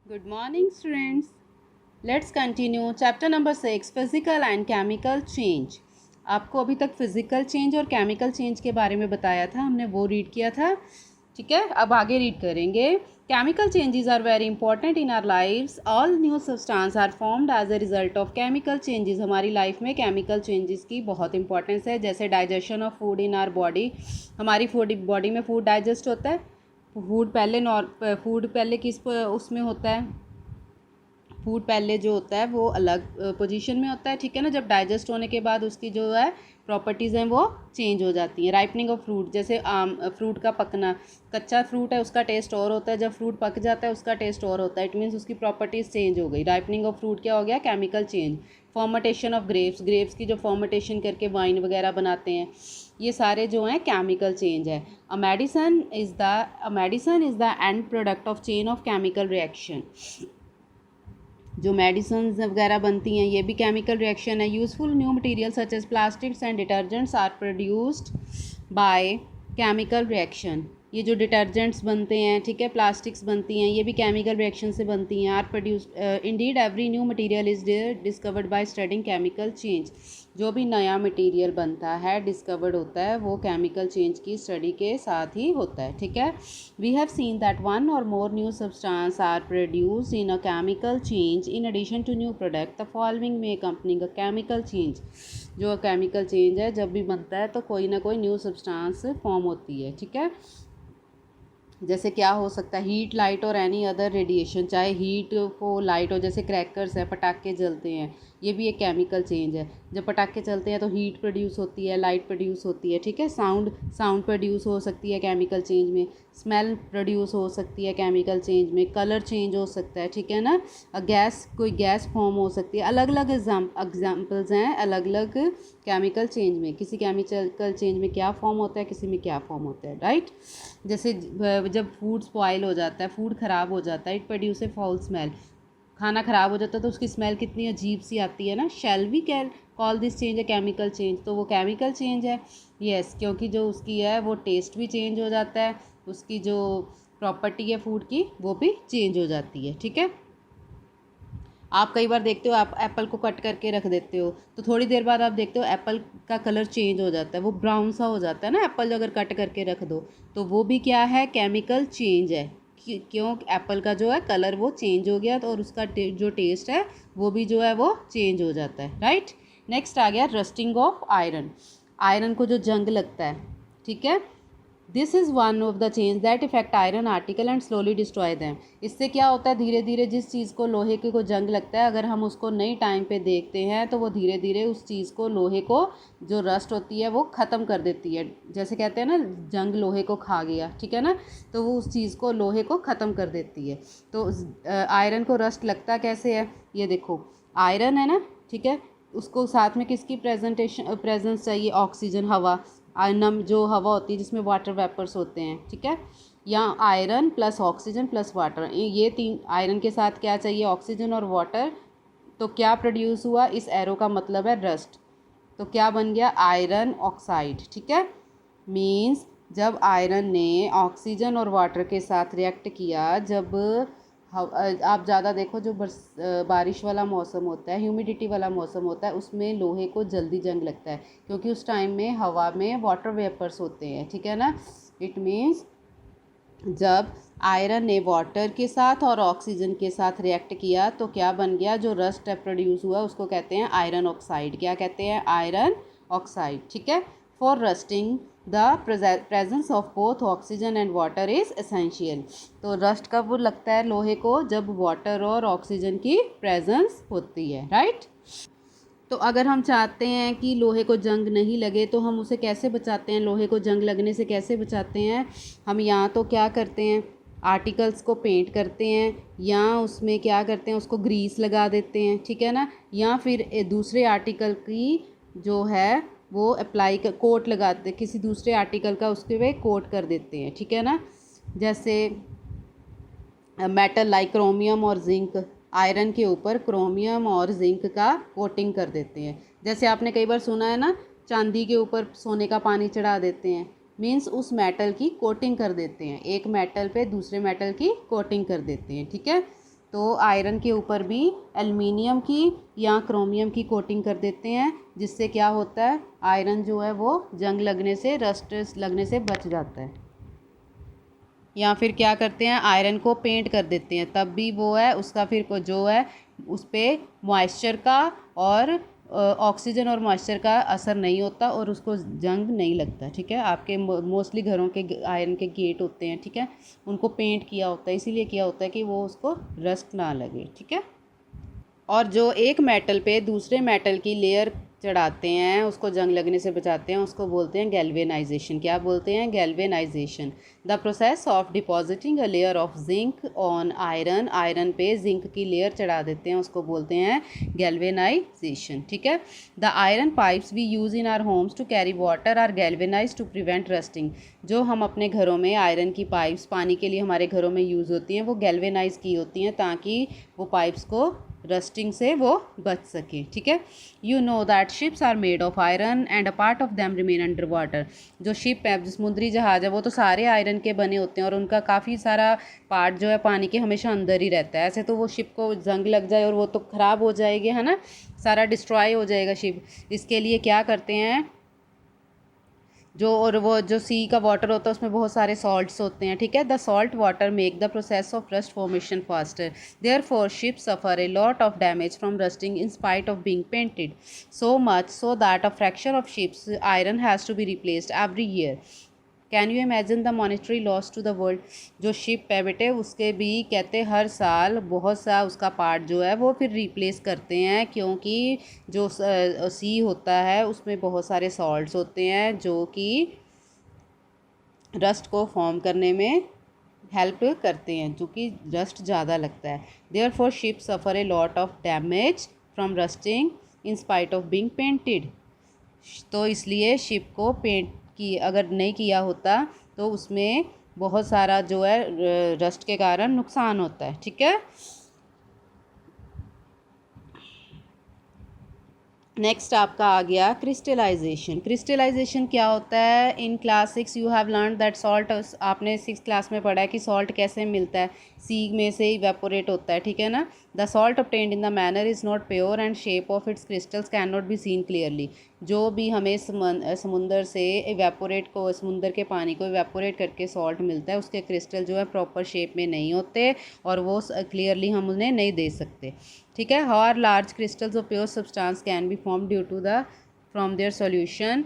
Good morning, students. Let's continue chapter number 6 physical and chemical change. आपको अभी तक physical change और chemical change के बारे में बताया था, हमने वो रीड किया था. ठीक है, अब आगे रीड करेंगे. Chemical changes are very important in our lifes. All new substance are formed as a result of chemical changes. हमारी लाइफ में केमिकल चेंजेस की बहुत इंपॉर्टेंस है. जैसे digestion of food in our body, हमारी बॉडी में food digest होता है. फूड पहले किस उसमें होता है, फूड पहले जो होता है वो अलग पोजीशन में होता है. ठीक है ना. जब डाइजेस्ट होने के बाद उसकी जो है प्रॉपर्टीज़ हैं वो चेंज हो जाती हैं. राइपनिंग ऑफ फ्रूट, जैसे फ्रूट का पकना, कच्चा फ्रूट है उसका टेस्ट और होता है, जब फ्रूट पक जाता है उसका टेस्ट और होता है. इट मीन्स उसकी प्रॉपर्टीज़ चेंज हो गई. राइपनिंग ऑफ फ्रूट क्या हो गया, chemical change. Fermentation of grapes की जो फॉर्मेटेशन करके वाइन वगैरह बनाते हैं, ये सारे जो हैं केमिकल चेंज है. A medicine is the end product of chain of chemical reaction. जो मेडिसिन वगैरह बनती हैं ये भी केमिकल रिएक्शन है. Useful new material such as plastics and detergents are produced by chemical reaction. ये जो डिटर्जेंट्स बनते हैं, ठीक है, प्लास्टिक्स बनती हैं, ये भी केमिकल रिएक्शन से बनती हैं. Are produced indeed every new material is discovered by studying chemical change. जो भी नया मटेरियल बनता है, डिस्कवर्ड होता है, वो केमिकल चेंज की स्टडी के साथ ही होता है. ठीक है. We have seen that one or more new substance are produced in a chemical change in addition to new product. The following may accompanying a chemical change. जो केमिकल चेंज है जब भी बनता है तो कोई ना कोई न्यू सब्सटेंस फॉर्म होती है. ठीक है. जैसे क्या हो सकता है, हीट, लाइट और एनी अदर रेडिएशन. चाहे हीट हो, लाइट हो, जैसे क्रैकर्स है, पटाखे जलते हैं, ये भी एक केमिकल चेंज है. जब पटाखे चलते हैं तो हीट प्रोड्यूस होती है, लाइट प्रोड्यूस होती है. ठीक है. साउंड प्रोड्यूस हो सकती है केमिकल चेंज में. स्मेल प्रोड्यूस हो सकती है केमिकल चेंज में. कलर चेंज हो सकता है. ठीक है ना. कोई गैस फॉर्म हो सकती है. अलग अलग एग्जाम्पल्स हैं अलग अलग केमिकल चेंज में. किसी केमिकल चेंज में क्या फॉर्म होता है, किसी में क्या फॉर्म होता है. राइट. जैसे जब फूड स्पॉइल हो जाता है, फूड ख़राब हो जाता है, it produce a foul smell. खाना ख़राब हो जाता है तो उसकी स्मेल कितनी अजीब सी आती है ना. Shall we can call this change a chemical change. तो वो केमिकल चेंज है. यस, क्योंकि जो उसकी है वो टेस्ट भी चेंज हो जाता है, उसकी जो प्रॉपर्टी है फूड की वो भी चेंज हो जाती है. ठीक है. आप कई बार देखते हो, आप एप्पल को कट करके रख देते हो तो थोड़ी देर बाद आप देखते हो एप्पल का कलर चेंज हो जाता है, वो ब्राउन सा हो जाता है ना. एप्पल अगर कट करके रख दो तो वो भी क्या है, केमिकल चेंज है. क्यों, एप्पल का जो है कलर वो चेंज हो गया तो, और उसका जो टेस्ट है वो भी जो है वो चेंज हो जाता है. राइट. नेक्स्ट आ गया रस्टिंग ऑफ आयरन. आयरन को जो जंग लगता है, ठीक है, this is one of the change that effect iron article and slowly destroy them. इससे क्या होता है, धीरे धीरे जिस चीज़ को, लोहे के को जंग लगता है, अगर हम उसको नई टाइम पे देखते हैं तो वो धीरे धीरे उस चीज़ को, लोहे को जो रस्ट होती है वो ख़त्म कर देती है. जैसे कहते हैं ना, जंग लोहे को खा गया. ठीक है ना. तो वो उस चीज़ को, लोहे को ख़त्म कर देती है. तो आयरन को रस्ट लगता कैसे है, ये देखो, आयरन है ना, ठीक है, उसको साथ में किसकी प्रेजेंस चाहिए, ऑक्सीजन, हवा, नम जो हवा होती है जिसमें वाटर वेपर्स होते हैं. ठीक है. या iron plus oxygen plus water, ये तीन. आयरन के साथ क्या चाहिए, ऑक्सीजन और वाटर. तो क्या प्रोड्यूस हुआ, इस एरो का मतलब है रस्ट. तो क्या बन गया, आयरन ऑक्साइड. ठीक है. मीन्स जब आयरन ने ऑक्सीजन और वाटर के साथ रिएक्ट किया, जब आप ज़्यादा देखो, जो बारिश वाला मौसम होता है, ह्यूमिडिटी वाला मौसम होता है, उसमें लोहे को जल्दी जंग लगता है क्योंकि उस टाइम में हवा में वाटर वेपर्स होते हैं. ठीक है ना. इट मीन्स जब आयरन ने वाटर के साथ और ऑक्सीजन के साथ रिएक्ट किया तो क्या बन गया, जो रस्ट प्रोड्यूस हुआ उसको कहते हैं आयरन ऑक्साइड. क्या कहते हैं, आयरन ऑक्साइड. ठीक है. For rusting the presence of both oxygen and water is essential. तो रस्ट कब लगता है लोहे को, जब वाटर और ऑक्सीजन की प्रेजेंस होती है. राइट. तो अगर हम चाहते हैं कि लोहे को जंग नहीं लगे तो हम उसे कैसे बचाते हैं, लोहे को जंग लगने से कैसे बचाते हैं, हम यहाँ तो क्या करते हैं, आर्टिकल्स को पेंट करते हैं, या उसमें क्या करते हैं, उसको ग्रीस लगा देते हैं. ठीक है ना. या फिर दूसरे आर्टिकल की जो है वो अप्लाई कर, कोट लगाते, किसी दूसरे आर्टिकल का उसके पे कोट कर देते हैं. ठीक है ना. जैसे मेटल लाइक क्रोमियम और जिंक, आयरन के ऊपर क्रोमियम और जिंक का कोटिंग कर देते हैं. जैसे आपने कई बार सुना है ना, चांदी के ऊपर सोने का पानी चढ़ा देते हैं. मीन्स उस मेटल की कोटिंग कर देते हैं, एक मेटल पे दूसरे मेटल की कोटिंग कर देते हैं. ठीक है. तो आयरन के ऊपर भी एल्युमिनियम की या क्रोमियम की कोटिंग कर देते हैं, जिससे क्या होता है, आयरन जो है वो जंग लगने से, रस्ट लगने से बच जाता है। या फिर क्या करते हैं, आयरन को पेंट कर देते हैं, तब भी वो है उसका फिर को जो है उस पर मॉइस्चर का और ऑक्सीजन और मॉइस्चर का असर नहीं होता और उसको जंग नहीं लगता। ठीक है, आपके मोस्टली घरों के आयरन के गेट होते हैं, ठीक है, उनको पेंट किया होता है, इसीलिए किया होता है कि वो उसको रस्ट ना लगे। ठीक है, और जो एक मेटल पे दूसरे मेटल की लेयर चढ़ाते हैं, उसको जंग लगने से बचाते हैं, उसको बोलते हैं गैल्वेनाइजेशन। क्या बोलते हैं? Galvanization. The process of depositing a layer of zinc on iron, iron पे जिंक की लेयर चढ़ा देते हैं, उसको बोलते हैं गैल्वेनाइजेशन। ठीक है, the iron pipes we use in our homes to carry water are galvanize to prevent rusting. जो हम अपने घरों में आयरन की पाइप्स पानी के लिए हमारे घरों में यूज़ होती हैं, वो गैल्वेनाइज की होती हैं ताकि वो पाइप्स को रस्टिंग से वो बच सके। ठीक है, you know that ships are made of iron and a part of them remain under water. जो शिप है, जो समुद्री जहाज़ है, वो तो सारे आयरन के बने होते हैं और उनका काफ़ी सारा पार्ट जो है पानी के हमेशा अंदर ही रहता है। ऐसे तो वो शिप को जंग लग जाए और वो तो ख़राब हो जाएगी, है ना, सारा डिस्ट्रॉय हो जाएगा शिप। इसके लिए क्या करते हैं, जो और वो जो सी का वाटर होता है उसमें बहुत सारे सॉल्ट्स होते हैं। ठीक है, the salt water make the process of rust formation faster, therefore ship suffer a lot of damage from rusting in spite of being painted so much so that a fracture of ships iron has to be replaced every year. Can you imagine the monetary loss to the world. जो ship है बेटे, उसके भी कहते हर साल बहुत सा उसका पार्ट जो है वो फिर रिप्लेस करते हैं, क्योंकि जो सी होता है उसमें बहुत सारे सॉल्ट्स होते हैं जो कि रस्ट को फॉर्म करने में हेल्प करते हैं, जो कि रस्ट ज़्यादा लगता है। Therefore ship suffer a lot of damage from rusting in spite of being painted. तो इसलिए शिप को पेंट की अगर नहीं किया होता तो उसमें बहुत सारा जो है रस्ट के कारण नुकसान होता है। ठीक है, नेक्स्ट आपका आ गया क्रिस्टलाइजेशन। क्रिस्टलाइजेशन क्या होता है? In class 6 you have learn that salt, आपने 6 क्लास में पढ़ा है कि सॉल्ट कैसे मिलता है, सी में से इवेपोरेट होता है। ठीक है ना, the salt obtained in the manner is not pure and shape of its crystals can not be seen clearly. जो भी हमें समुंदर से इवेपोरेट को, समुंदर के पानी को इवेपोरेट करके सॉल्ट मिलता है, उसके क्रिस्टल जो है प्रॉपर शेप में नहीं होते और वो क्लियरली हम उन्हें नहीं दे सकते। ठीक है, how are large crystals of pure substance can be form due to the from their solution.